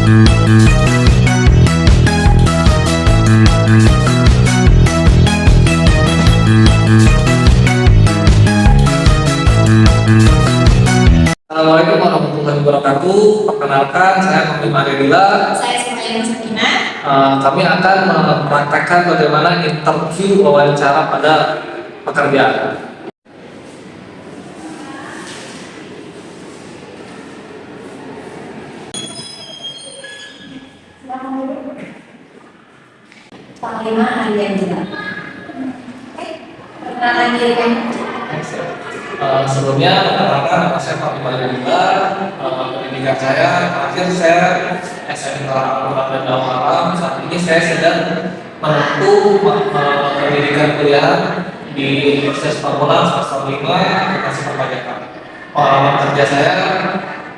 Assalamualaikum warahmatullahi wabarakatuh. Perkenalkan, saya Muhammad Maridila. Saya Sumayya Sakina. Kami akan mempraktekkan bagaimana interview wawancara pada pekerjaan. Panglima Harian Jiwa. Perkenalan diri kamu. Sebelumnya, perkenalkan nama saya Muhammad Maridila. Pendidikan saya terakhir saya SMK Al-Quran dan Al-Haram. Saat ini saya sedang menempuh pendidikan kuliah di Universitas Pamulang semester 5 Akuntansi Perpajakan. Pengalaman kerja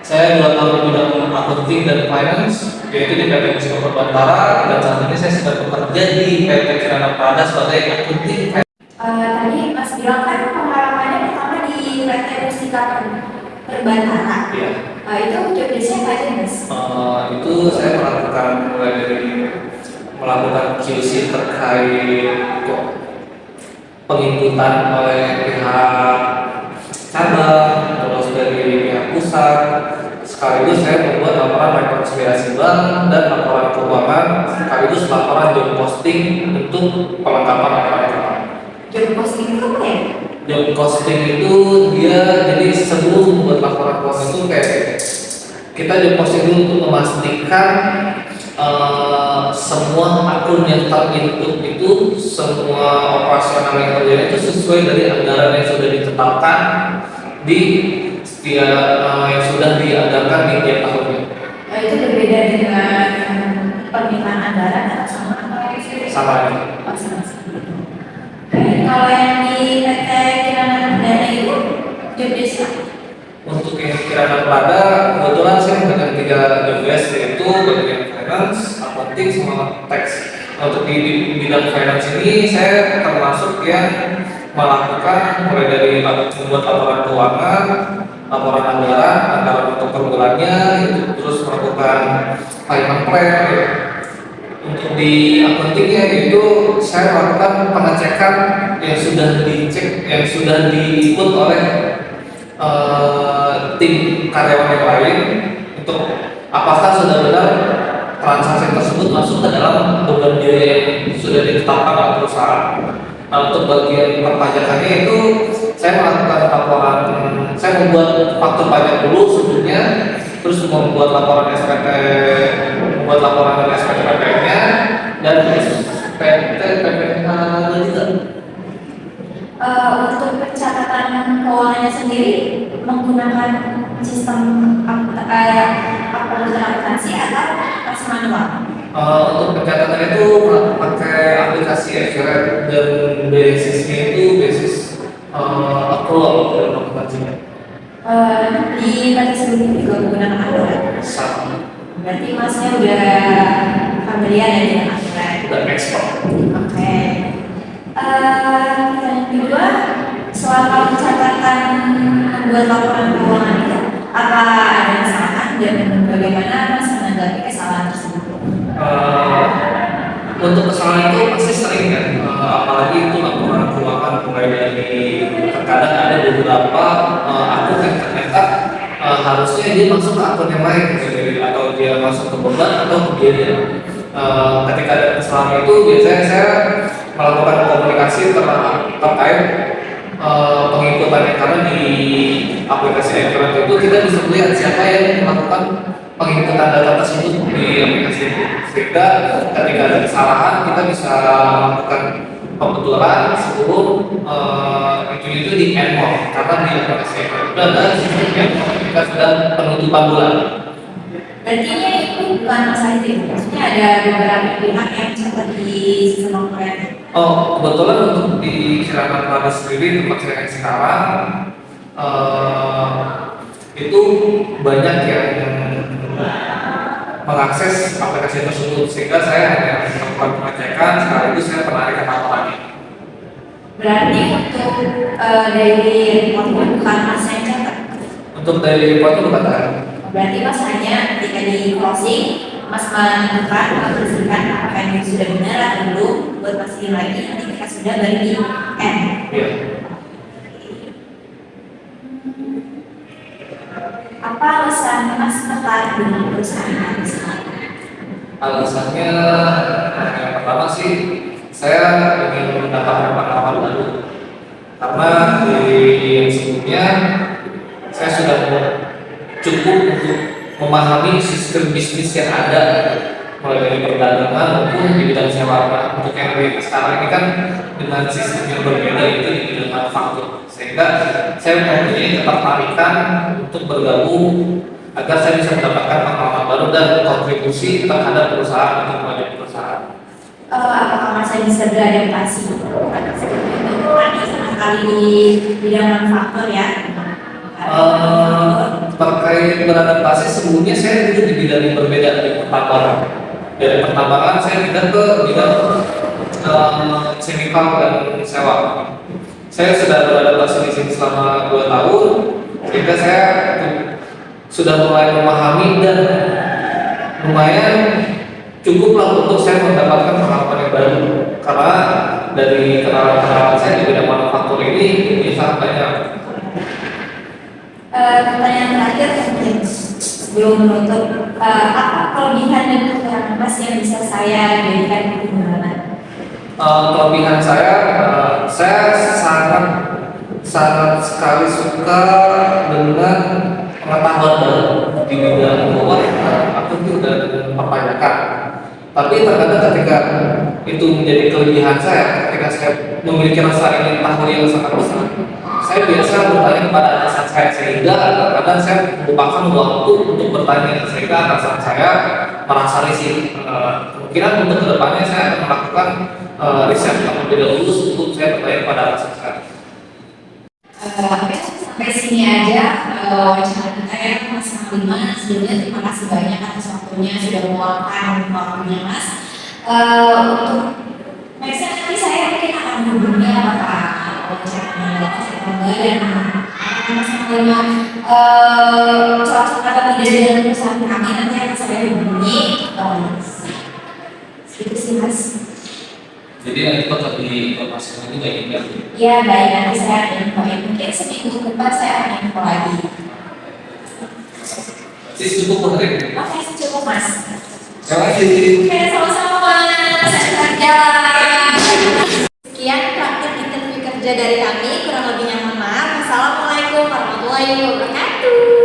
saya 2 tahun di bidang accounting dan finance, yaitu di PT Musik Bantara, dan saat ini saya sedang bekerja di PT Kirana Prada sebagai accounting. Tadi Mas bilang kan pengalamannya pertama di PT Mustika Perbantara. Iya. Itu jobdesknya apa aja Mas? Itu saya melakukan mulai dari melakukan QC terkait penginputan oleh pihak cabang, terus dari pihak pusat. Sekaligus saya membuat laporan rekonsiliasi bank dan laporan keuangan, sekaligus laporan job posting untuk pelengkapan laporan. Job posting itu apa ya? Job posting itu dia jadi sebelum membuat laporan keuangan itu kayak kita job posting dulu untuk memastikan semua akun yang terinput itu, semua operasional yang terjadi itu sesuai dari anggaran yang sudah ditetapkan di setiap yang sudah dianggarkan di tiap tahunnya. Itu berbeda dengan permintaan anggaran atau sama? Sama ini. Oh, sama. Kalau yang di PT Kirana Perdana itu jobdesknya? Untuk yang Kirana Prada, kebetulan saya dengan 3 jobdesk, yaitu bagian finance, accounting, sama tax. Untuk di bidang finance ini saya termasuk yang melakukan mulai dari membuat laporan keuangan, laporan anggaran untuk per bulannya, terus melakukan payment plan. Untuk di accountingnya itu saya melakukan pengecekan yang sudah dicek, yang sudah diikut oleh tim karyawan yang lain untuk apakah sudah benar transaksi tersebut masuk ke dalam beban biaya yang sudah ditetapkan oleh perusahaan. Nah, untuk bagian perpajakannya itu saya melakukan laporan, saya membuat faktur pajak dulu sebelumnya, terus membuat laporan SPT, membuat laporan SPT PPN-nya dan SPT PPH juga. Untuk pencatatan keuangannya sendiri menggunakan sistem akuntansi atau masih manual? Untuk pencatatan itu pakai aplikasi Excel dan basisnya itu basis accrual dalam akuntansinya. Di PT sebelumnya juga menggunakan aturan? Sama. Berarti Masnya udah familiar ya dengan aturan? Udah expert. Oke. Pertanyaan kedua, selama pencatatan membuat laporan keuangan itu, apa ada kesalahan dan bagaimana Mas menanggapi kesalahan tersebut? Untuk kesalahan itu pasti sering kan, apalagi itu laporan keuangan mulai dari terkadang ada beberapa akun yang ternyata harusnya dia masuk ke akun yang lain, atau dia masuk ke beban atau ke biaya. Ketika ada kesalahan itu biasanya saya melakukan komunikasi terkait penginputannya, karena di aplikasi Excel itu kita bisa melihat siapa yang melakukan penginputan data tersebut di aplikasi itu, sehingga ketika ada kesalahan kita bisa melakukan pembetulan sebelum itu di endpoint, karena di aplikasi Excel itu ada sistem yang ketika sedang penutupan bulan. Berarti itu bukan masalah itu, maksudnya ada beberapa pihak yang catat di sistem keuangan. Kebetulan untuk di Kirana Prada sendiri tempat saya yang sekarang itu banyak yang mengakses aplikasi tersebut, sehingga saya hanya melakukan pengecekan sekaligus saya penarikan laporannya. Berarti untuk daily report bukan Mas yang catat? Untuk daily report itu bukan ada. Berarti Mas hanya ketika di closing Mas menentukan, membersihkan apakah ini sudah benar atau belum, buat pastiin lagi nanti ketika sudah baru di end. Iya. Apa alasan Mas tertarik dengan perusahaan kami sekarang? Alasannya yang pertama sih saya ingin mendapatkan pengalaman baru karena di yang sebelumnya saya sudah cukup untuk memahami sistem bisnis yang ada mulai dari perdagangan maupun di bidang sewa. Untuk yang sekarang ini kan dengan sistem yang berbeda itu di bidang manufaktur, sehingga saya mempunyai ketertarikan untuk bergabung agar saya bisa mendapatkan pengalaman baru dan kontribusi terhadap perusahaan untuk banyak perusahaan. Apakah Mas bisa beradaptasi? Karena sebelumnya sama sekali di bidang manufaktur ya. Terkait beradaptasi, sebelumnya saya dulu di bidang yang berbeda dari pertambangan. Dari pertambangan saya pindah ke bidang chemical dan sewa. Saya sudah beradaptasi di sini selama 2 tahun, sehingga saya sudah mulai memahami dan lumayan cukuplah untuk saya mendapatkan pengalaman yang baru. Karena dari kenalan-kenalan saya di bidang manufaktur ini sangat banyak. Pertanyaan terakhir mungkin sebelum menutup, apa kelebihan dan kekurangan Mas yang bisa saya jadikan pertimbangan? Kelebihan saya sangat sekali suka dengan pengetahuan baru di bidang keuangan, akunting dan perpajakan. Tapi terkadang ketika itu menjadi kelebihan saya, ketika saya memiliki rasa ingin tahu yang sangat besar, saya biasa bertanya kepada atasan saya, sehingga kadang saya melupakan waktu untuk bertanya, sehingga atasan saya merasa risih. Kemungkinan untuk kedepannya saya akan melakukan riset terlebih dahulu sebelum saya bertanya kepada atasan saya. Sampai sini aja wawancara kita ya Mas Maliman. Sebelumnya terima kasih banyak atas waktunya sudah meluangkan waktunya Mas. Untuk nextnya nanti saya mungkin akan menghubungi apakah wawancaranya atau enggak, dan Mas Maliman cocok atau tidak dengan perusahaan kami nanti akan saya hubungi. Itu sih Mas. Jadi nanti bakal diinformasikan lagi kayak gini. Ya baik, nanti saya akan infoin. Mungkin seminggu ke depan saya akan info lagi. Cukup Putri. Oke, cukup Mas. Terima kasih. Oke, sama-sama Mas. Sehat jalan. Sekian praktik interview kerja dari kami. Kurang lebihnya mohon maaf. Assalamualaikum warahmatullahi wabarakatuh.